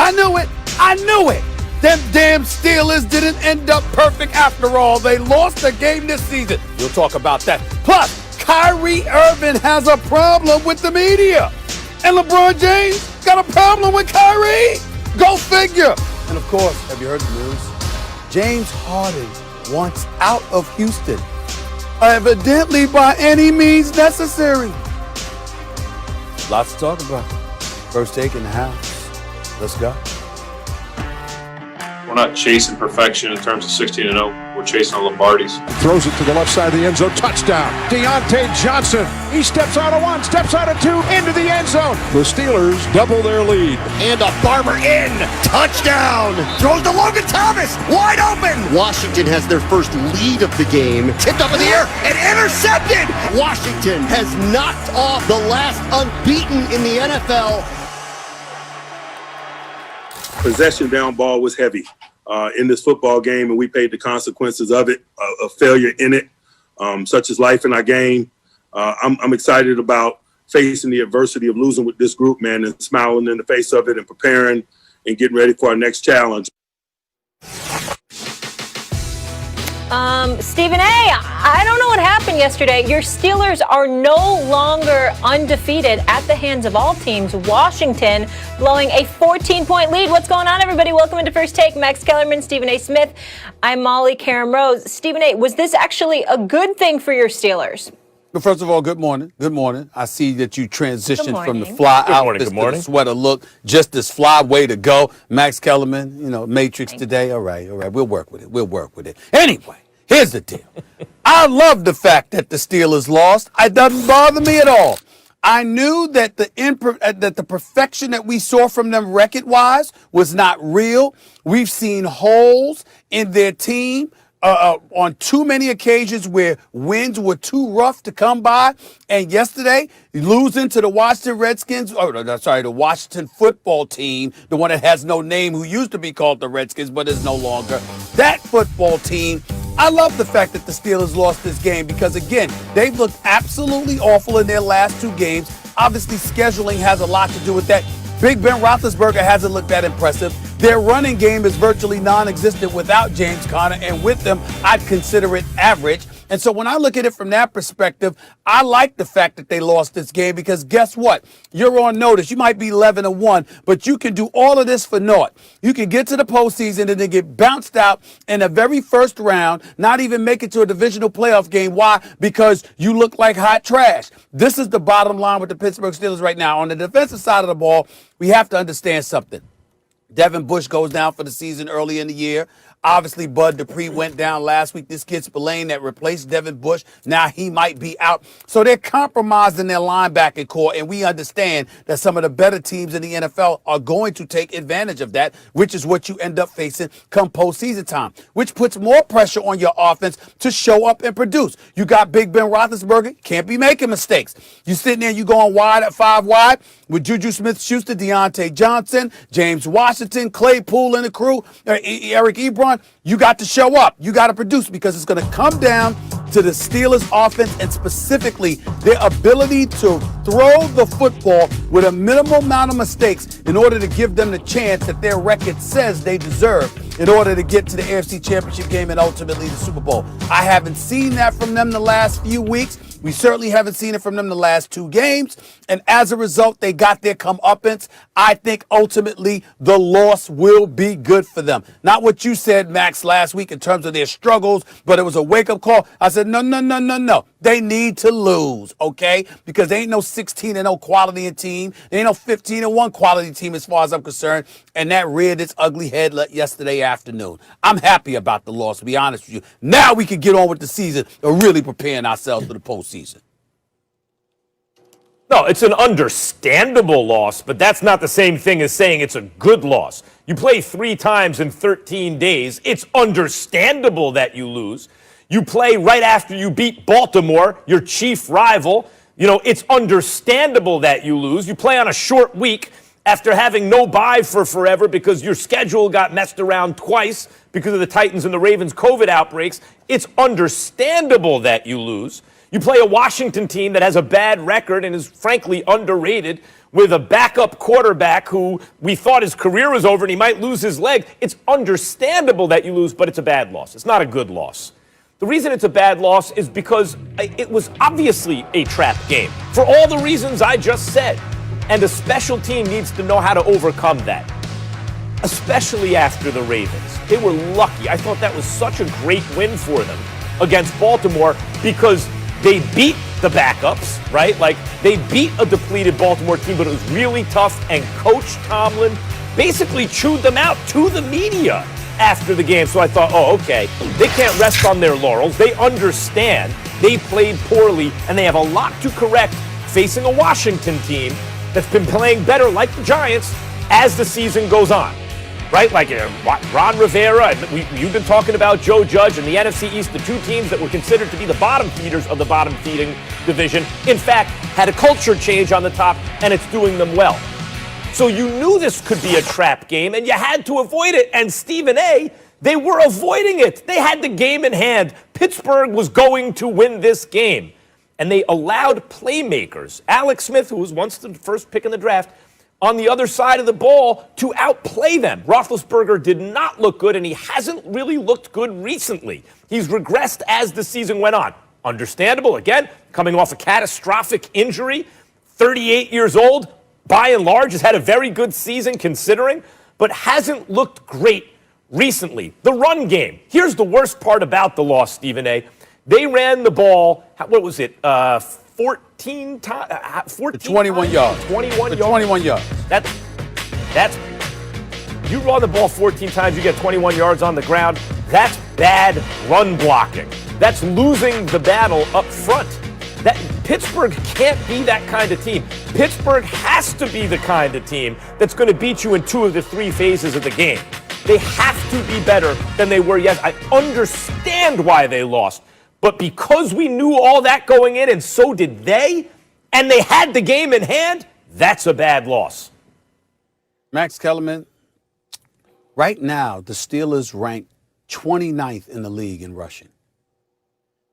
I knew it. I knew it. Them damn Steelers didn't end up perfect after all. They lost the game this season. We'll talk about that. Plus, Kyrie Irving has a problem with the media. And LeBron James got a problem with Kyrie. Go figure. And of course, have you heard the news? James Harden wants out of Houston. Evidently by any means necessary. Lots to talk about. First Take in the house. Let's go. We're not chasing perfection in terms of 16-0. We're chasing Lombardis. Throws it to the left side of the end zone. Touchdown. Deontay Johnson. He steps out of one, steps out of two, into the end zone. The Steelers double their lead. And a Barber in. Touchdown. Throws to Logan Thomas. Wide open. Washington has their first lead of the game. Tipped up in the air and intercepted. Washington has knocked off the last unbeaten in the NFL. Possession down ball was heavy in this football game, and we paid the consequences of it, a failure in it, such as life in our game. I'm excited about facing the adversity of losing with this group, man, and smiling in the face of it and preparing and getting ready for our next challenge. Stephen A., I don't know what happened yesterday. Your Steelers are no longer undefeated at the hands of all teams. Washington blowing a 14-point lead. What's going on, everybody? Welcome into First Take. Max Kellerman, Stephen A. Smith. I'm Molly Karam Rose. Stephen A., was this actually a good thing for your Steelers? Well, first of all, good morning. Good morning. I see that you transitioned from the fly outfits to the sweater look. Just as fly way to go. Max Kellerman, Matrix today. All right. We'll work with it. Anyway, here's the deal. I love the fact that the Steelers lost. It doesn't bother me at all. I knew that the perfection that we saw from them record-wise was not real. We've seen holes in their team on too many occasions where wins were too rough to come by. And yesterday, losing to the Washington Redskins, the Washington football team, the one that has no name, who used to be called the Redskins but is no longer. That football team, I love the fact that the Steelers lost this game because, again, they've looked absolutely awful in their last two games. Obviously, scheduling has a lot to do with that. Big Ben Roethlisberger hasn't looked that impressive. Their running game is virtually non-existent without James Conner, and with them, I'd consider it average. And so when I look at it from that perspective, I like the fact that they lost this game because guess what? You're on notice. You might be 11-1, but you can do all of this for naught. You can get to the postseason and then get bounced out in the very first round, not even make it to a divisional playoff game. Why? Because you look like hot trash. This is the bottom line with the Pittsburgh Steelers right now. On the defensive side of the ball, we have to understand something. Devin Bush goes down for the season early in the year. Obviously, Bud Dupree went down last week. This kid Spillane that replaced Devin Bush, now he might be out. So they're compromised in their linebacking core, and we understand that some of the better teams in the NFL are going to take advantage of that, which is what you end up facing come postseason time, which puts more pressure on your offense to show up and produce. You got Big Ben Roethlisberger, can't be making mistakes. You sitting there, you going wide at 5 wide with Juju Smith-Schuster, Deontay Johnson, James Washington, Claypool and the crew, Eric Ebron. You got to show up. You got to produce because it's going to come down to the Steelers offense and specifically their ability to throw the football with a minimal amount of mistakes in order to give them the chance that their record says they deserve in order to get to the AFC Championship game and ultimately the Super Bowl. I haven't seen that from them the last few weeks. We certainly haven't seen it from them the last 2 games. And as a result, they got their comeuppance. I think ultimately the loss will be good for them. Not what you said, Max, last week in terms of their struggles, but it was a wake-up call. I said, no. They need to lose, okay? Because they ain't no 16-0 quality team. They ain't no 15-1 quality team as far as I'm concerned. And that reared its ugly head yesterday afternoon. I'm happy about the loss, to be honest with you. Now we can get on with the season and really preparing ourselves for the postseason. No, it's an understandable loss, but that's not the same thing as saying it's a good loss. You play 3 times in 13 days. It's understandable that you lose. You play right after you beat Baltimore, your chief rival. It's understandable that you lose. You play on a short week after having no bye for forever because your schedule got messed around twice because of the Titans and the Ravens COVID outbreaks. It's understandable that you lose. You play a Washington team that has a bad record and is frankly underrated with a backup quarterback who we thought his career was over and he might lose his leg. It's understandable that you lose, but it's a bad loss. It's not a good loss. The reason it's a bad loss is because it was obviously a trap game for all the reasons I just said. And a special team needs to know how to overcome that, especially after the Ravens. They were lucky. I thought that was such a great win for them against Baltimore because they beat the backups, right? Like, they beat a depleted Baltimore team, but it was really tough, and Coach Tomlin basically chewed them out to the media after the game. So I thought, oh, okay, they can't rest on their laurels. They understand they played poorly, and they have a lot to correct facing a Washington team that's been playing better, like the Giants, as the season goes on. Right? Like Ron Rivera, you've been talking about Joe Judge and the NFC East, the two teams that were considered to be the bottom feeders of the bottom feeding division, in fact, had a culture change on the top, and it's doing them well. So you knew this could be a trap game, and you had to avoid it. And Stephen A., they were avoiding it. They had the game in hand. Pittsburgh was going to win this game. And they allowed playmakers, Alex Smith, who was once the first pick in the draft, on the other side of the ball to outplay them. Roethlisberger did not look good, and he hasn't really looked good recently. He's regressed as the season went on. Understandable, again, coming off a catastrophic injury, 38 years old, by and large, has had a very good season considering, but hasn't looked great recently. The run game. Here's the worst part about the loss, Stephen A. They ran the ball, what was it, 14 times? 21 yards. 21 yards. 21 yards. That's you run the ball 14 times, you get 21 yards on the ground. That's bad run blocking. That's losing the battle up front. That Pittsburgh can't be that kind of team. Pittsburgh has to be the kind of team that's going to beat you in 2 of the 3 phases of the game. They have to be better than they were yesterday. I understand why they lost. But because we knew all that going in, and so did they, and they had the game in hand, that's a bad loss. Max Kellerman, right now, the Steelers rank 29th in the league in rushing.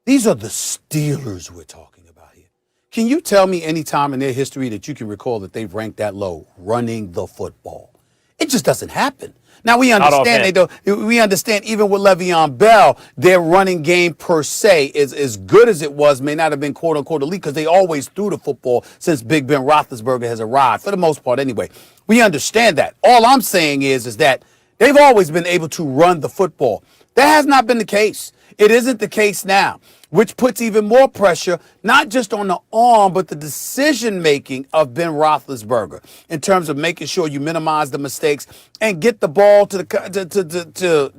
These are the Steelers we're talking about here. Can you tell me any time in their history that you can recall that they've ranked that low, running the football? It just doesn't happen. Now, we understand we understand even with Le'Veon Bell, their running game per se is as good as it was, may not have been quote unquote elite because they always threw the football since Big Ben Roethlisberger has arrived, for the most part anyway. We understand that. All I'm saying is that they've always been able to run the football. That has not been the case. It isn't the case now, which puts even more pressure, not just on the arm, but the decision-making of Ben Roethlisberger in terms of making sure you minimize the mistakes and get the ball to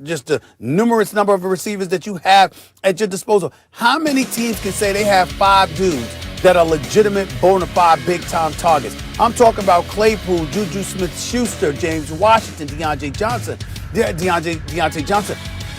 just the numerous number of receivers that you have at your disposal. How many teams can say they have 5 dudes that are legitimate, bona fide, big-time targets? I'm talking about Claypool, Juju Smith-Schuster, James Washington, Deontay Johnson,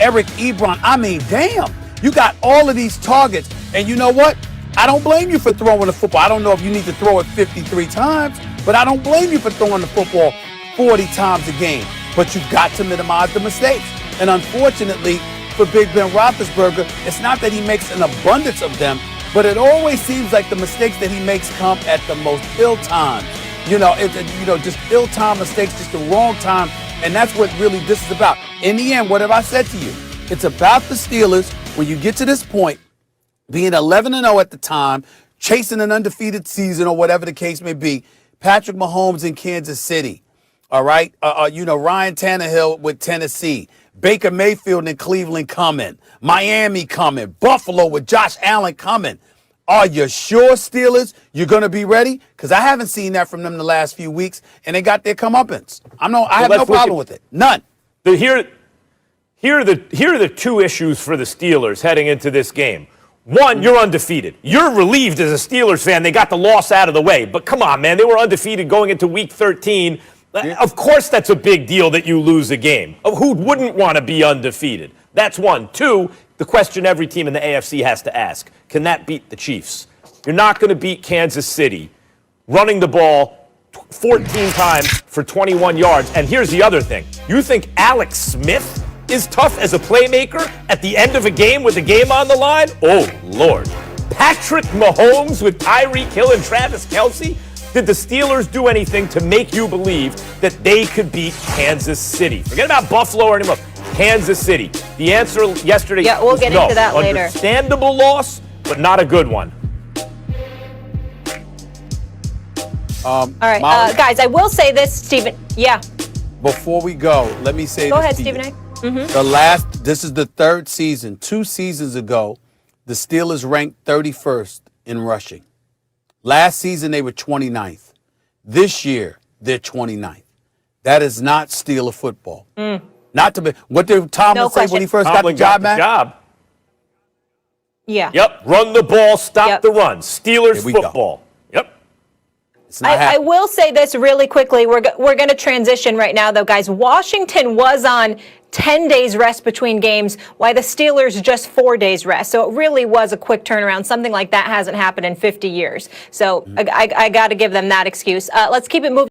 Eric Ebron. I mean, damn. You got all of these targets, and you know what? I don't blame you for throwing the football. I don't know if you need to throw it 53 times, but I don't blame you for throwing the football 40 times a game. But you've got to minimize the mistakes. And unfortunately, for Big Ben Roethlisberger, it's not that he makes an abundance of them, but it always seems like the mistakes that he makes come at the most ill times. Just ill-timed mistakes, just the wrong time. And that's what really this is about. In the end, what have I said to you? It's about the Steelers. When you get to this point, being 11-0 at the time, chasing an undefeated season or whatever the case may be, Patrick Mahomes in Kansas City, all right? Ryan Tannehill with Tennessee, Baker Mayfield in Cleveland coming, Miami coming, Buffalo with Josh Allen coming. Are you sure, Steelers, you're going to be ready? Because I haven't seen that from them the last few weeks, and they got their comeuppance. I have no problem with it. None. Here are the 2 issues for the Steelers heading into this game. One, you're undefeated. You're relieved as a Steelers fan they got the loss out of the way. But come on, man, they were undefeated going into Week 13. Yeah. Of course that's a big deal that you lose a game. Who wouldn't want to be undefeated? That's one. 2, the question every team in the AFC has to ask, can that beat the Chiefs? You're not going to beat Kansas City running the ball 14 times for 21 yards. And here's the other thing. You think Alex Smith is tough as a playmaker at the end of a game with the game on the line? Oh, Lord. Patrick Mahomes with Tyreek Hill and Travis Kelce? did the Steelers do anything to make you believe that they could beat Kansas City? Forget about Buffalo or anyone else. Kansas City. The answer yesterday we'll get into that later. Understandable loss, but not a good one. All right, guys, I will say this, Stephen. Yeah. Before we go, let me say Go this ahead, to Stephen you. A. This is the third season. 2 seasons ago, the Steelers ranked 31st in rushing. Last season, they were 29th. This year, they're 29th. That is not Steeler football. Not to be. What did Tomlin say when he first got the job, man? Yeah. Yep. Run the ball, stop the run. Steelers football. Yep. I will say this really quickly. We're going to transition right now, though, guys. Washington was on 10 days rest between games, while the Steelers just 4 days rest. So it really was a quick turnaround. Something like that hasn't happened in 50 years. So I got to give them that excuse. Let's keep it moving.